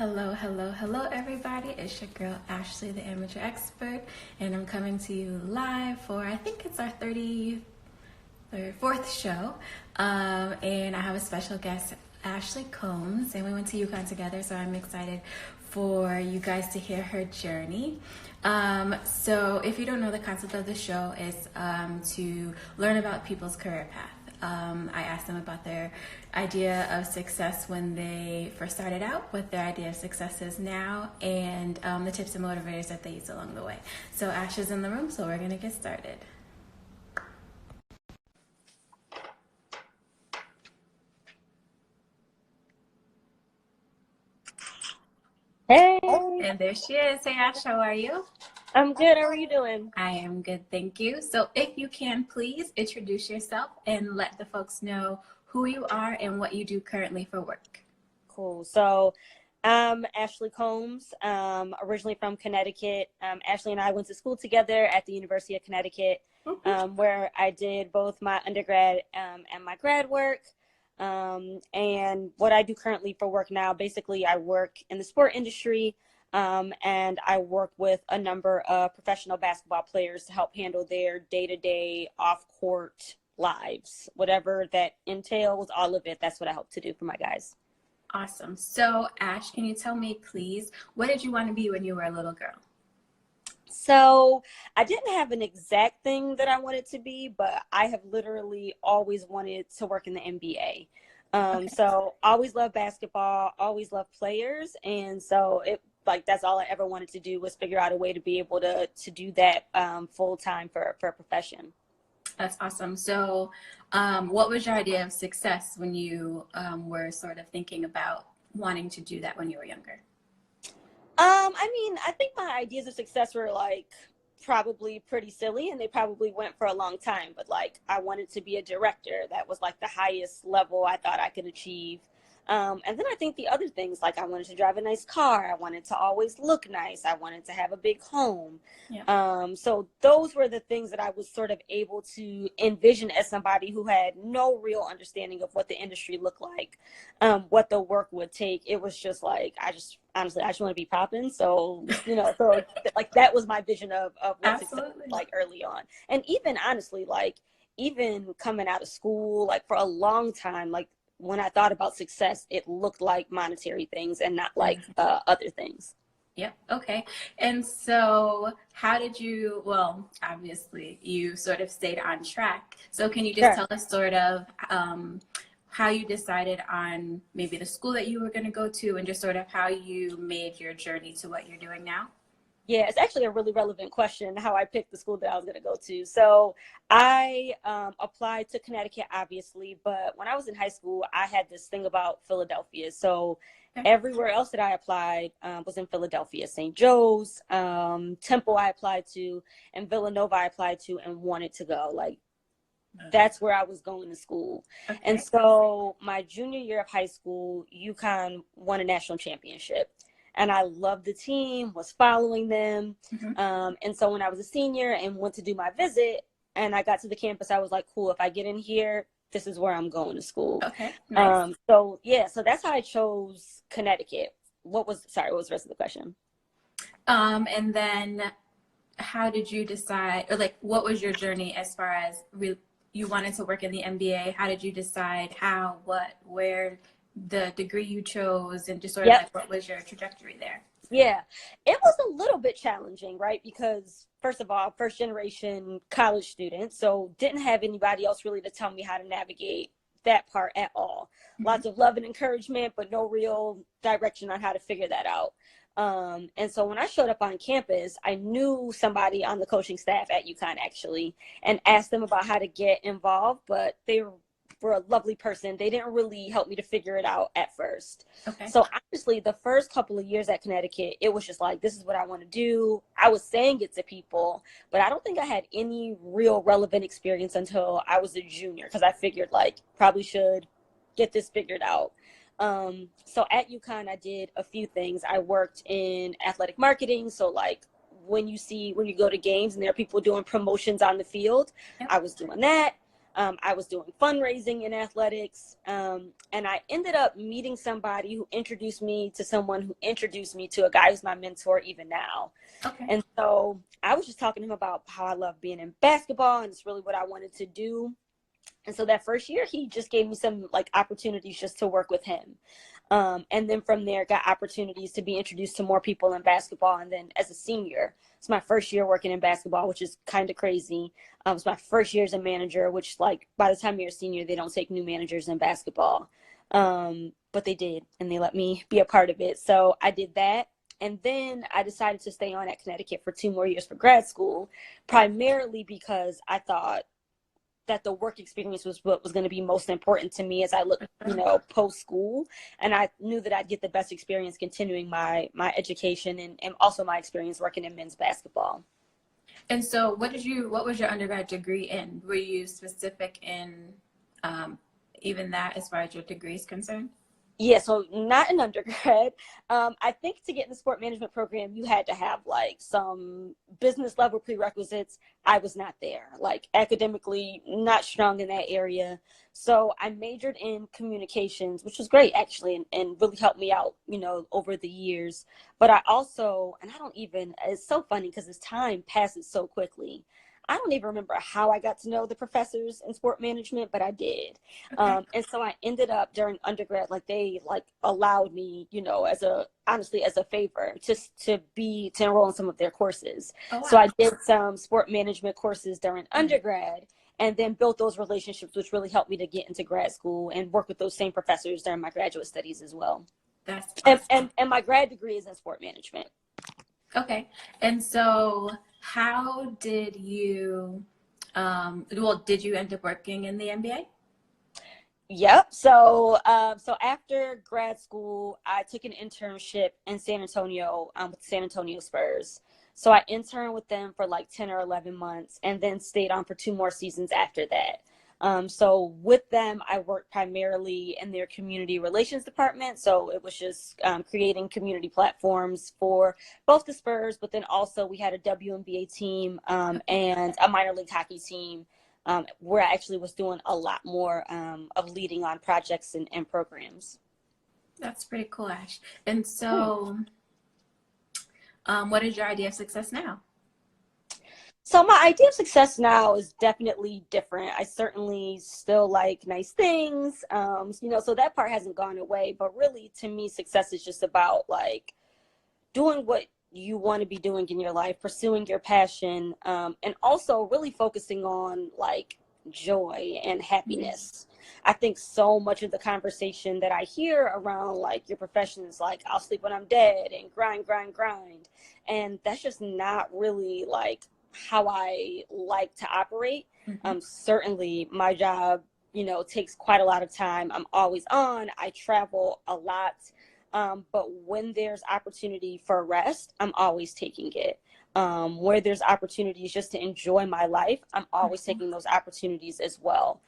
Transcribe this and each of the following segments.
Hello, hello, hello, everybody. It's your girl Ashley, the amateur expert, and I'm coming to you live for I think it's our 34th show. And I have a special guest, Ashley Combs, and we went to UConn together, so I'm excited for you guys to hear her journey. So, if you don't know, the concept of the show is to learn about people's career path. I asked them about their idea of success when they first started out, what their idea of success is now, and the tips and motivators that they use along the way. So Ash is in the room, so we're going to get started. Hey, And there she is. Hey Ash, how are you? I'm good. How are you doing? I am good, thank you. So if you can, please introduce yourself and let the folks know who you are and what you do currently for work. Cool. So I'm Ashley Combs, originally from Connecticut. Ashley and I went to school together at the University of Connecticut, where I did both my undergrad and my grad work. And what I do currently for work now, basically I work in the sport industry, and I work with a number of professional basketball players to help handle their day-to-day off-court lives, whatever that entails, all of it. That's what I help to do for my guys. Awesome. So Ash, can you tell me, please, what did you want to be when you were a little girl? So I didn't have an exact thing that I wanted to be, but I have literally always wanted to work in the NBA. So always loved basketball, always loved players. And so that's all I ever wanted to do was figure out a way to be able to do that full time for a profession. That's awesome. So what was your idea of success when you were sort of thinking about wanting to do that when you were younger? I think my ideas of success were probably pretty silly, and they probably went for a long time, but I wanted to be a director. That was the highest level I thought I could achieve. And then I think the other things, I wanted to drive a nice car. I wanted to always look nice. I wanted to have a big home. Yeah. So those were the things that I was sort of able to envision as somebody who had no real understanding of what the industry looked like, what the work would take. It was just honestly, I just want to be popping. So, that was my vision of what success was early on. And even honestly, even coming out of school, for a long time, when I thought about success, it looked like monetary things and not other things. Yep. Okay. And so how did you, well, obviously you sort of stayed on track. So can you just tell us sort of how you decided on maybe the school that you were going to go to and just sort of how you made your journey to what you're doing now? Yeah, it's actually a really relevant question, how I picked the school that I was going to go to. So I applied to Connecticut, obviously, but when I was in high school, I had this thing about Philadelphia. So everywhere else that I applied was in Philadelphia. St. Joe's, Temple I applied to, and Villanova I applied to and wanted to go. That's where I was going to school. Okay. And so my junior year of high school, UConn won a national championship. And I loved the team, was following them. And so when I was a senior and went to do my visit and I got to the campus, I was like, cool, if I get in here, this is where I'm going to school. Okay, nice. So that's how I chose Connecticut. What was the rest of the question? And then how did you decide, or what was your journey as far as you wanted to work in the NBA? How did you decide how, what, where, the degree you chose, and just sort of what was your trajectory there? Yeah, it was a little bit challenging, right? Because first of all, first generation college student, so didn't have anybody else really to tell me how to navigate that part at all. Lots of love and encouragement, but no real direction on how to figure that out. And so when I showed up on campus, I knew somebody on the coaching staff at UConn actually, and asked them about how to get involved, but they were a lovely person. They didn't really help me to figure it out at first. Okay. So honestly, the first couple of years at Connecticut, it was just this is what I want to do. I was saying it to people, but I don't think I had any real relevant experience until I was a junior, because I figured probably should get this figured out. So at UConn, I did a few things. I worked in athletic marketing. So when you go to games and there are people doing promotions on the field, I was doing that. I was doing fundraising in athletics. And I ended up meeting somebody who introduced me to someone who introduced me to a guy who's my mentor even now. Okay. And so I was just talking to him about how I love being in basketball and it's really what I wanted to do. And so that first year, he just gave me some like opportunities just to work with him. And then from there, got opportunities to be introduced to more people in basketball. And then as a senior, it's my first year working in basketball, which is kind of crazy. It's my first year as a manager, which like by the time you're a senior, they don't take new managers in basketball. But they did, and they let me be a part of it. So I did that. And then I decided to stay on at Connecticut for 2 more years for grad school, primarily because I thought that the work experience was what was going to be most important to me as I look, post school. And I knew that I'd get the best experience continuing my education and also my experience working in men's basketball. And so what was your undergrad degree in? Were you specific in even that as far as your degree is concerned? Yeah, so not an undergrad. I think to get in the sport management program, you had to have like some business level prerequisites. I was not there, like academically not strong in that area. So I majored in communications, which was great actually, and really helped me out, over the years. But I also, and I don't even, it's so funny because this time passes so quickly. I don't even remember how I got to know the professors in sport management, but I did. Okay. And so I ended up during undergrad, like they like allowed me, honestly, as a favor to enroll in some of their courses. Oh, wow. So I did some sport management courses during undergrad and then built those relationships, which really helped me to get into grad school and work with those same professors during my graduate studies as well. That's awesome. And my grad degree is in sport management. Okay. And so how did you, did you end up working in the NBA? Yep. So after grad school, I took an internship in San Antonio with the San Antonio Spurs. So I interned with them for like 10 or 11 months and then stayed on for 2 more seasons after that. So with them, I worked primarily in their community relations department. So it was just creating community platforms for both the Spurs, but then also we had a WNBA team and a minor league hockey team where I actually was doing a lot more of leading on projects and programs. That's pretty cool, Ash. And so what is your idea of success now? So my idea of success now is definitely different. I certainly still like nice things, so that part hasn't gone away. But really, to me, success is just about like doing what you want to be doing in your life, pursuing your passion, and also really focusing on like joy and happiness. I think so much of the conversation that I hear around like your profession is like, I'll sleep when I'm dead and grind, grind, grind. And that's just not really like how I like to operate. Certainly my job, takes quite a lot of time. I'm always on. I travel a lot. But when there's opportunity for rest, I'm always taking it. Where there's opportunities just to enjoy my life, I'm always taking those opportunities as well.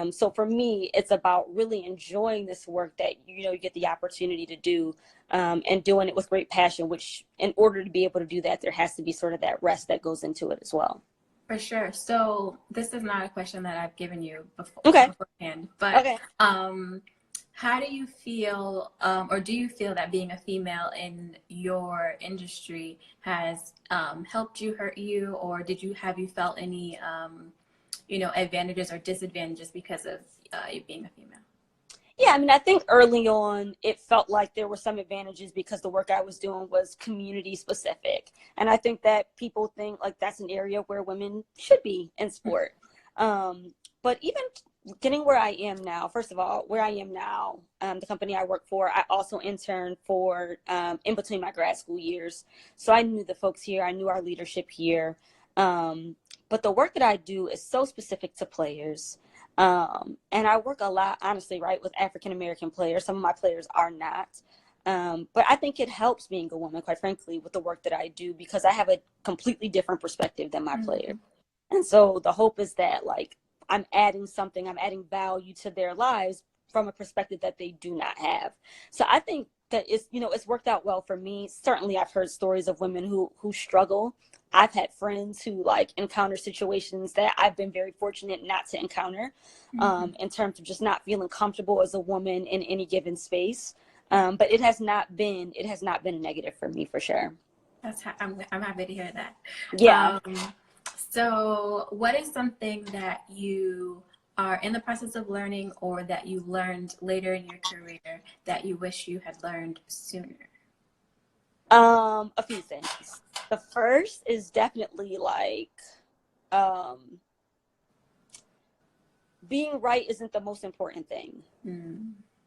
So for me, it's about really enjoying this work that, you get the opportunity to do and doing it with great passion, which in order to be able to do that, there has to be sort of that rest that goes into it as well. For sure. So this is not a question that I've given you before beforehand, but Okay. how do you feel, or do you feel that being a female in your industry has helped you, hurt you, or have you felt any, advantages or disadvantages because of you being a female? Yeah, I mean, I think early on it felt like there were some advantages because the work I was doing was community specific. And I think that people think like that's an area where women should be in sport. But even getting where I am now, first of all, where I am now, the company I work for, I also interned for in between my grad school years. So I knew the folks here, I knew our leadership here. But the work that I do is so specific to players. And I work a lot, honestly, right, with African-American players. Some of my players are not. But I think it helps being a woman, quite frankly, with the work that I do, because I have a completely different perspective than my players. And so the hope is that, like, I'm adding something, I'm adding value to their lives from a perspective that they do not have. So I think that is, it's worked out well for me. Certainly I've heard stories of women who struggle. I've had friends who like encounter situations that I've been very fortunate not to encounter, in terms of just not feeling comfortable as a woman in any given space. But it has not been a negative for me, for sure. I'm happy to hear that. Yeah. So what is something that you are in the process of learning or that you learned later in your career that you wish you had learned sooner? A few things. The first is definitely like, um, being right isn't the most important thing.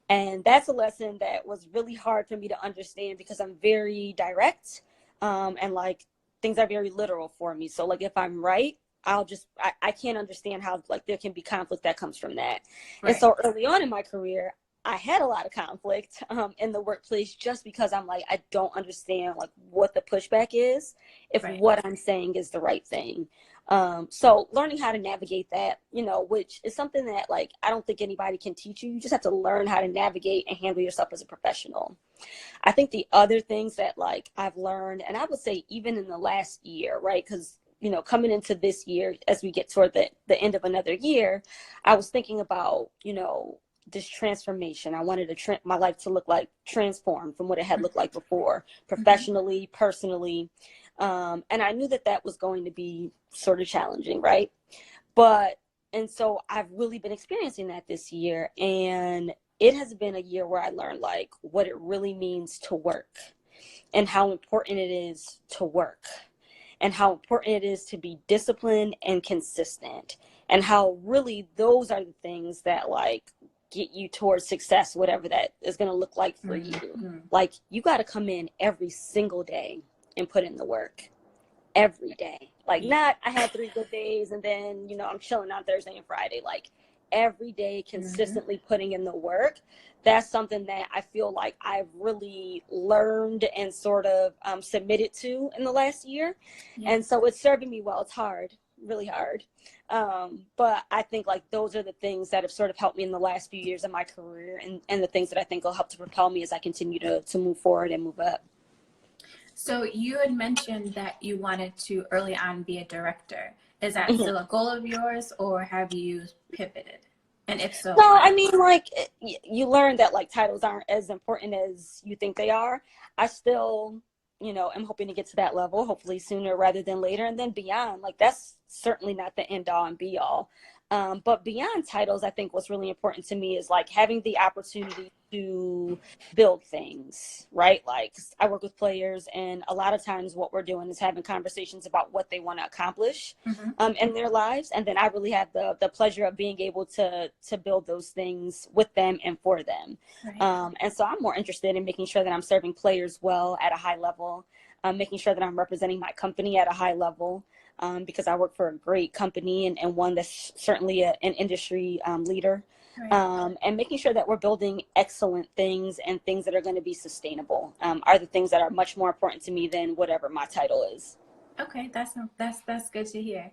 And that's a lesson that was really hard for me to understand because I'm very direct, and like things are very literal for me. So like if I'm right, I can't understand how like there can be conflict that comes from that. Right. And so early on in my career, I had a lot of conflict in the workplace just because I'm like, I don't understand like what the pushback is if Right. what I'm saying is the right thing. So learning how to navigate that, which is something that like I don't think anybody can teach you. You just have to learn how to navigate and handle yourself as a professional. I think the other things that like I've learned, and I would say even in the last year, right? Because coming into this year, as we get toward the end of another year, I was thinking about, this transformation. I wanted my life to look like transformed from what it had looked like before, professionally, personally. And I knew that was going to be sort of challenging, right? And so I've really been experiencing that this year. And it has been a year where I learned like what it really means to work and how important it is to work and how important it is to be disciplined and consistent and how really those are the things that like get you towards success, whatever that is going to look like for you. Like you got to come in every single day and put in the work every day. Like not, I had 3 good days and then, I'm chilling on Thursday and Friday, like every day consistently putting in the work. That's something that I feel like I've really learned and sort of submitted to in the last year. And so it's serving me well. It's hard, really hard. But I think like those are the things that have sort of helped me in the last few years of my career and the things that I think will help to propel me as I continue to move forward and move up. So you had mentioned that you wanted to early on be a director. Is that still a goal of yours or have you pivoted? And if so, no, why? I mean, like you learn that like titles aren't as important as you think they are. I still, am hoping to get to that level, hopefully sooner rather than later. And then beyond, like that's certainly not the end all and be all. But beyond titles, I think what's really important to me is like having the opportunity to build things, right? Like I work with players and a lot of times what we're doing is having conversations about what they want to accomplish in their lives. And then I really have the pleasure of being able to build those things with them and for them. Right. And so I'm more interested in making sure that I'm serving players well at a high level, making sure that I'm representing my company at a high level. Because I work for a great company and one that's certainly an industry leader. Right. And making sure that we're building excellent things and things that are going to be sustainable are the things that are much more important to me than whatever my title is. Okay, that's good to hear.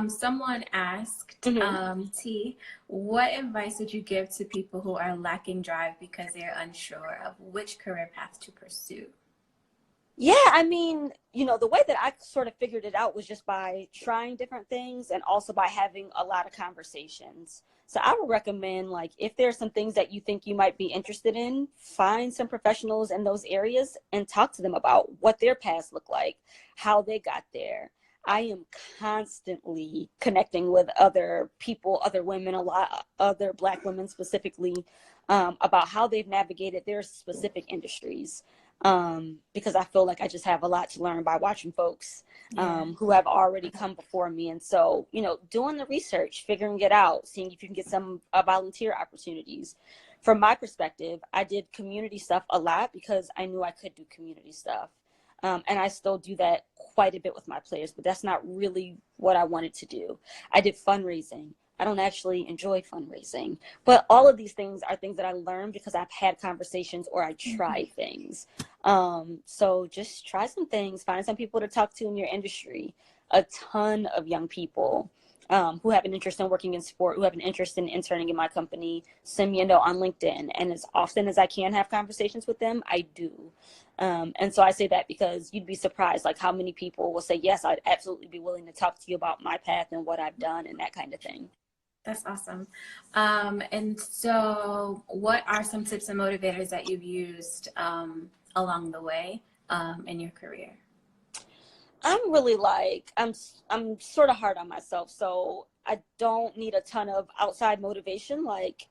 Someone asked, T, what advice would you give to people who are lacking drive because they're unsure of which career path to pursue? Yeah, I mean, the way that I sort of figured it out was just by trying different things and also by having a lot of conversations. So I would recommend, like, if there's some things that you think you might be interested in, find some professionals in those areas and talk to them about what their paths look like, how they got there. I am constantly connecting with other people, other women, a lot, other Black women specifically, about how they've navigated their specific industries. Because I feel like I just have a lot to learn by watching folks who have already come before me. And so, doing the research, figuring it out, seeing if you can get some volunteer opportunities. From my perspective, I did community stuff a lot because I knew I could do community stuff. And I still do that quite a bit with my players, but that's not really what I wanted to do. I did fundraising. I don't actually enjoy fundraising, but all of these things are things that I learned because I've had conversations or I tried things. So just try some things, find some people to talk to in your industry. A ton of young people who have an interest in working in sport, who have an interest in interning in my company, send me a note on LinkedIn. And as often as I can have conversations with them, I do. And so I say that because you'd be surprised, like how many people will say, yes, I'd absolutely be willing to talk to you about my path and what I've done and that kind of thing. That's awesome. And so what are some tips and motivators that you've used along the way in your career? I'm really like, I'm sort of hard on myself. So I don't need a ton of outside motivation. Like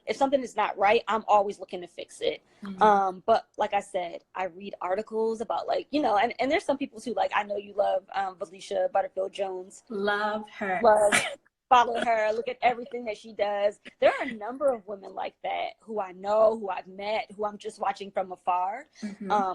if something is not right, I'm always looking to fix it. Mm-hmm. But like I said, I read articles about like, and there's some people who like, I know you love Felicia Butterfield Jones. Love her. Love, follow her, look at everything that she does. There are a number of women like that who I know, who I've met, who I'm just watching from afar,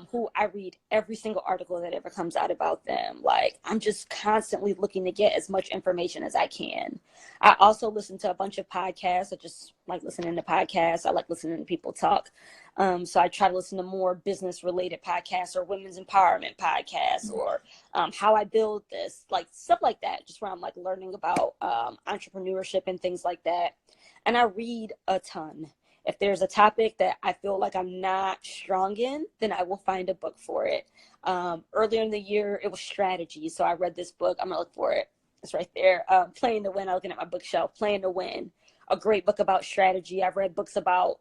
who I read every single article that ever comes out about them. Like I'm just constantly looking to get as much information as I can. I also listen to a bunch of podcasts. I just like listening to podcasts. I like listening to people talk. So I try to listen to more business related podcasts or women's empowerment podcasts or how I build this, like stuff like that, just where I'm like learning about entrepreneurship and things like that. And I read a ton. If there's a topic that I feel like I'm not strong in, then I will find a book for it. Earlier in the year, it was strategy. So I read this book. I'm going to look for it. It's right there. Playing to Win. I'm looking at my bookshelf. Playing to Win. A great book about strategy. I've read books about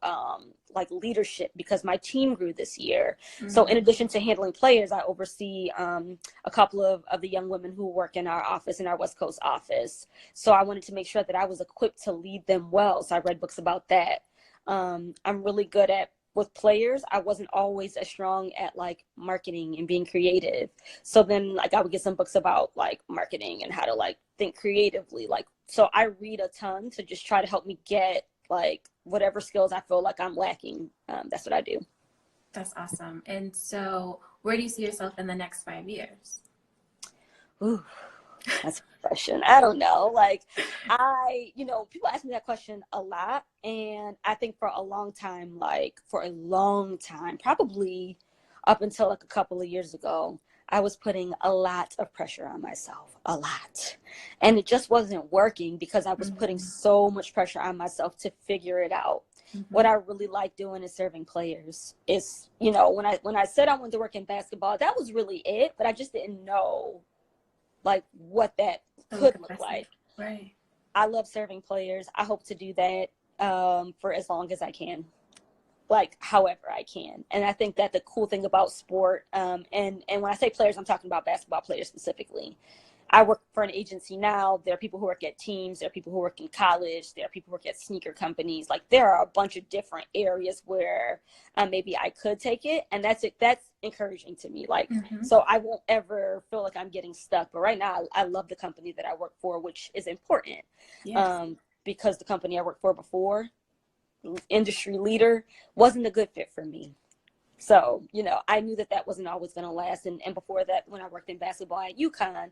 like leadership because my team grew this year. So in addition to handling players, I oversee a couple of the young women who work in our office, in our West Coast office. So I wanted to make sure that I was equipped to lead them well. So I read books about that. I'm really good with players. I wasn't always as strong at like marketing and being creative. So then like I would get some books about like marketing and how to like think creatively. Like, so I read a ton to just try to help me get like whatever skills I feel like I'm lacking. That's what I do. That's awesome. And so where do you see yourself in the next 5 years? Ooh, that's a question. I don't know. Like people ask me that question a lot. And I think for a long time, probably up until like a couple of years ago, I was putting a lot of pressure on myself, a lot. And it just wasn't working because I was putting so much pressure on myself to figure it out. What I really like doing is serving players. It's, when I said I wanted to work in basketball, that was really it, but I just didn't know like what that could look like. Right. I love serving players. I hope to do that for as long as I can. Like however I can. And I think that the cool thing about sport, and when I say players, I'm talking about basketball players specifically. I work for an agency now. There are people who work at teams. There are people who work in college. There are people who work at sneaker companies. Like there are a bunch of different areas where maybe I could take it. And that's it. That's encouraging to me. Like, so I won't ever feel like I'm getting stuck. But right now I love the company that I work for, which is important. Yes. Because the company I worked for before, industry leader, wasn't a good fit for me. So, I knew that wasn't always going to last. And before that, when I worked in basketball at UConn,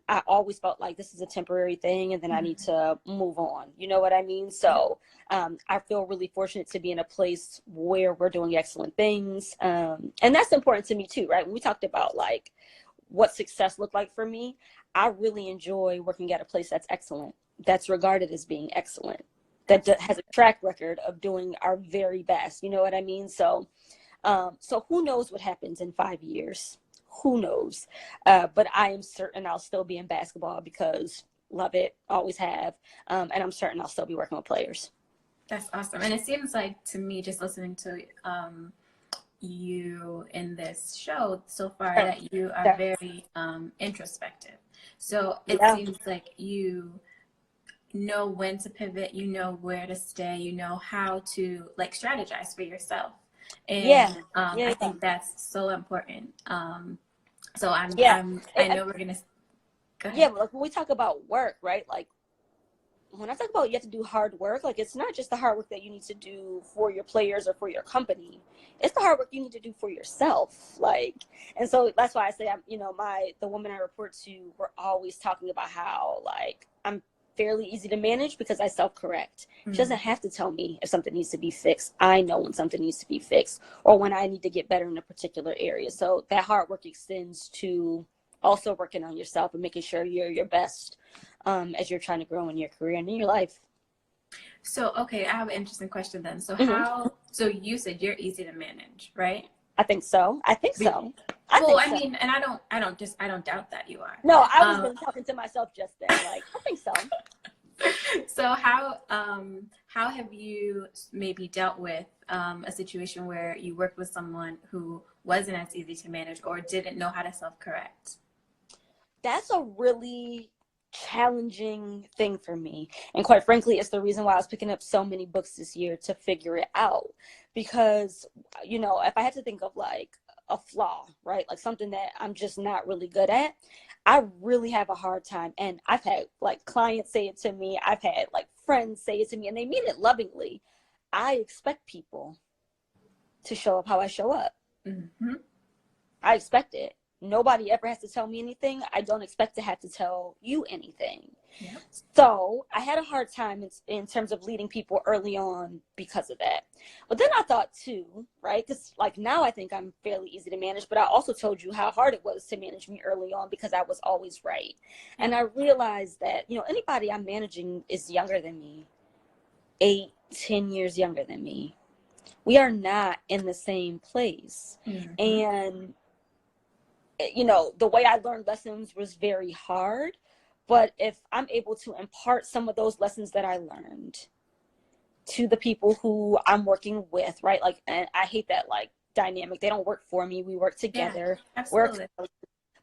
I always felt like this is a temporary thing and then I need to move on. You know what I mean? So I feel really fortunate to be in a place where we're doing excellent things. And that's important to me too, right? When we talked about like what success looked like for me, I really enjoy working at a place that's excellent, that's regarded as being excellent, that has a track record of doing our very best. You know what I mean? So who knows what happens in 5 years? Who knows? But I am certain I'll still be in basketball because love it, always have. And I'm certain I'll still be working with players. That's awesome. And it seems like to me, just listening to you in this show so far, that you are very introspective. So it seems like you know when to pivot, you know where to stay, you know how to like strategize for yourself. And I think that's so important. So I know we're gonna go ahead. Yeah, but like when we talk about work, right? Like when I talk about you have to do hard work, like it's not just the hard work that you need to do for your players or for your company. It's the hard work you need to do for yourself. Like, and so that's why I say the woman I report to, we're always talking about how like I'm fairly easy to manage because I self-correct. She doesn't have to tell me if something needs to be fixed. I know when something needs to be fixed or when I need to get better in a particular area. So that hard work extends to also working on yourself and making sure you're your best as you're trying to grow in your career and in your life. So, okay, I have an interesting question then. So Hmm. so you said you're easy to manage, right? I think so. I think Be- so. I Well, think I so. mean, and I don't doubt that you are. No, I was Um, really talking to myself just then. Like, I think so. so how have you maybe dealt with a situation where you worked with someone who wasn't as easy to manage or didn't know how to self-correct? That's a really challenging thing for me. And quite frankly, it's the reason why I was picking up so many books this year to figure it out. Because, if I had to think of like a flaw, right? Like something that I'm just not really good at, I really have a hard time. And I've had like clients say it to me, I've had like friends say it to me, and they mean it lovingly. I expect people to show up how I show up. Mm-hmm. I expect it. Nobody ever has to tell me anything. I don't expect to have to tell you anything. Yep. So I had a hard time in terms of leading people early on because of that. But then I thought too, right? Because like now I think I'm fairly easy to manage, but I also told you how hard it was to manage me early on because I was always right. And I realized that, anybody I'm managing is younger than me, 8, 10 years younger than me. We are not in the same place. Mm-hmm. And the way I learned lessons was very hard, but if I'm able to impart some of those lessons that I learned to the people who I'm working with, right? Like, and I hate that like dynamic. They don't work for me. We work Yeah, together. absolutely.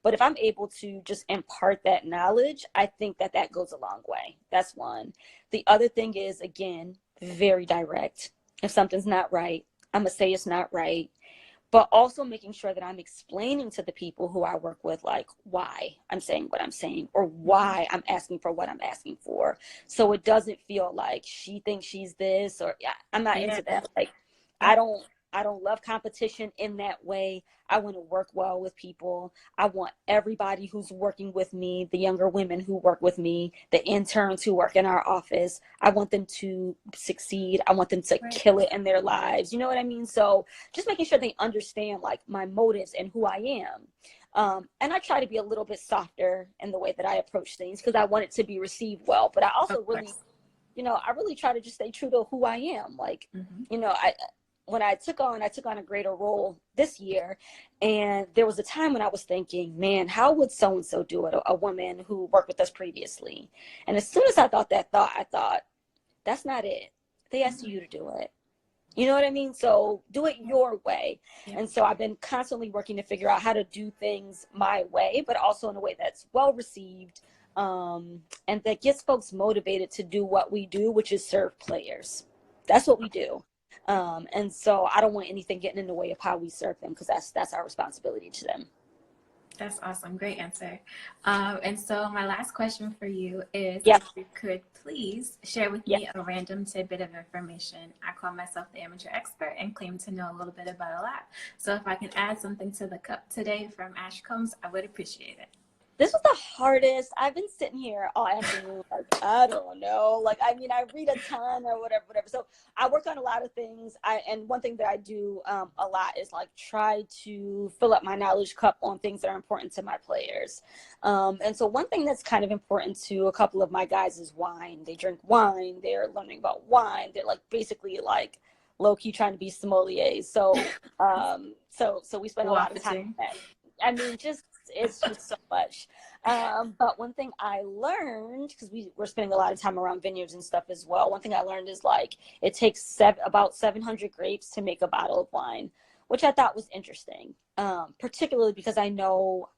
But if I'm able to just impart that knowledge, I think that goes a long way. That's one. The other thing is, again, very direct. If something's not right, I'm going to say it's not right, but also making sure that I'm explaining to the people who I work with, like why I'm saying what I'm saying or why I'm asking for what I'm asking for. So it doesn't feel like she thinks she's this or yeah, I'm not Yeah. into that. Like I Yep. don't I don't love competition in that way. I want to work well with people. I want everybody who's working with me, the younger women who work with me, the interns who work in our office, I want them to succeed. I want them to Right. kill it in their lives. You know what I mean? So just making sure they understand like my motives and who I am. And I try to be a little bit softer in the way that I approach things because I want it to be received well. But I also Of really, course. I really try to just stay true to who I am. Like, Mm-hmm. I when I took on a greater role this year, and there was a time when I was thinking, man, how would so and so do it? A woman who worked with us previously. And as soon as I thought that thought, I thought, that's not it. They asked Mm-hmm. you to do it. You know what I mean? So do it your way. Yep. And so I've been constantly working to figure out how to do things my way, but also in a way that's well received, and that gets folks motivated to do what we do, which is serve players. That's what we do. And so I don't want anything getting in the way of how we serve them because that's our responsibility to them. That's awesome. Great answer. And so my last question for you is Yeah, if you could please share with yeah. me a random tidbit of information. I call myself the amateur expert and claim to know a little bit about a lot. So if I can add something to the cup today from Ash Combs, I would appreciate it. This was the hardest. I've been sitting here all afternoon, like, I don't know. Like, I mean, I read a ton or whatever. So I work on a lot of things. And one thing that I do a lot is like try to fill up my knowledge cup on things that are important to my players. And so one thing that's kind of important to a couple of my guys is wine. They drink wine. They're learning about wine. They're like basically like low key trying to be sommeliers. So, so we spend a lot of time on Wafting. that. I mean, it's just so much. But one thing I learned, because we're spending a lot of time around vineyards and stuff as well. One thing I learned is like it takes about 700 grapes to make a bottle of wine, which I thought was interesting, particularly because I know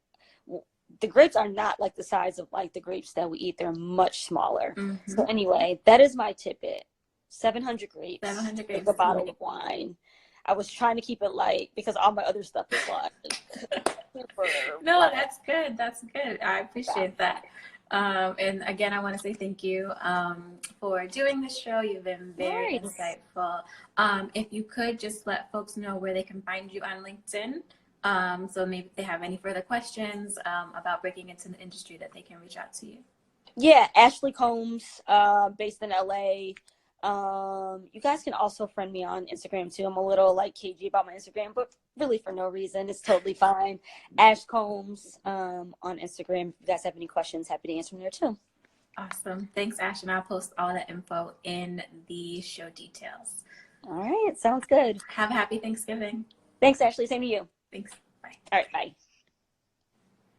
the grapes are not like the size of like the grapes that we eat. They're much smaller. So Mm-hmm. anyway, that is my tidbit. 700 grapes 700 to make grapes a to bottle make. of wine. I was trying to keep it light because all my other stuff is like super No, like, that's good. That's good. I yeah. appreciate that. And again, I want to say thank you for doing this show. You've been very Nice. insightful. If you could just let folks know where they can find you on LinkedIn. So maybe if they have any further questions about breaking into the industry that they can reach out to you. Yeah, Ashley Combs, based in LA. You guys can also friend me on Instagram too. I'm a little like cagey about my Instagram, but really for no reason. It's totally fine. Ash Combs on Instagram. If you guys have any questions, happy to answer them there too. Awesome. Thanks, Ash, and I'll post all the info in the show details. All right, sounds good. Have a happy Thanksgiving. Thanks, Ashley. Same to you. Thanks. Bye. All right, bye.